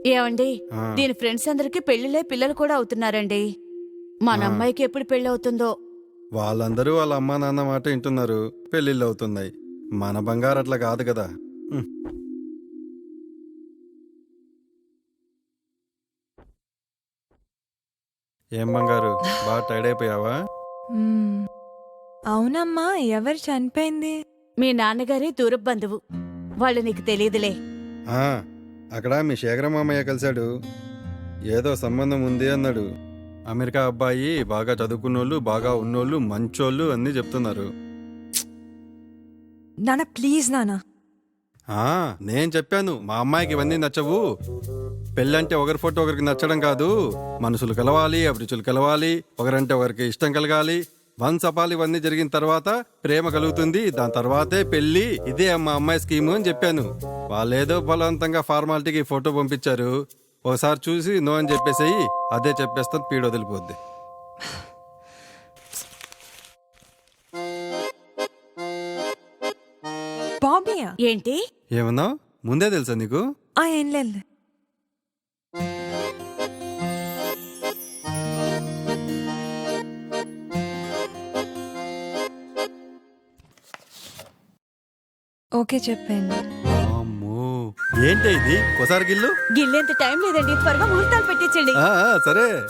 ఏమండి, ఆ, దీని ఫ్రెండ్స్ అందరికి పెళ్లిలే పిల్లలు కూడా అవుతున్నారండి. మన ఆ. అమ్మాయికి ఎప్పుడు పెళ్లి అవుతుందో. వాళ్ళందరూ వాళ్ళ అమ్మా నాన్న మాట వింటున్నారు, పెళ్ళిళ్ళు అవుతున్నాయి. మన బంగారు అట్లా కాదు కదా. ఉమ్. ఏం బంగారు, బాగా టైర్డ్ అయిపోయావా? మ్మ్. అవునమ్మా, ఎవరు చనిపోయింది? మీ నాన్నగారి దూరపు బంధువు. వాళ్ళు నీకు తెలియదులే. ఆ, అక్కడ మీ శేఖర మామయ్య కలిశాడు. ఏదో సంబంధం ఉంది అన్నాడు. అమెరికా అబ్బాయి, బాగా చదువుకున్నోళ్ళు, బాగా ఉన్నోళ్ళు, మంచోళ్ళు అన్నీ చెప్తున్నారు. నాన్న ప్లీజ్ నాన్న. ఆ, నేను చెప్పాను మా అమ్మాయికి ఇవన్నీ నచ్చవు. పెళ్ళంటే ఒకరి ఫోటో ఒకరికి నచ్చడం కాదు, మనసులు కలవాలి, అభిరుచులు కలవాలి, ఒకరంటే ఒకరికి ఇష్టం కలగాలి. వన్సపాలు ఇవన్నీ జరిగిన తర్వాత ప్రేమ కలుగుతుంది, దాని తర్వాతే పెళ్లి. ఇదే మా అమ్మాయి స్కీము అని చెప్పాను. వాళ్ళేదో బలవంతంగా ఫార్మాలిటీకి ఫోటో పంపించారు. ఒకసారి చూసి నో అని చెప్పేసేయి, అదే చెప్పేస్తాను, పీడ వదిలిపోద్ది. బాబీయా? ఏంటి? ఏమన్నావు? ముందే తెలుసా నీకు? ఏం లేదు. ఓకే చెప్పండి. అమ్మో, ఏంటి ఇది? ఒకసారి గిల్లు. గిల్లేంత టైం లేదండి, త్వరగా ముహూర్తాలు పెట్టించండి. సరే.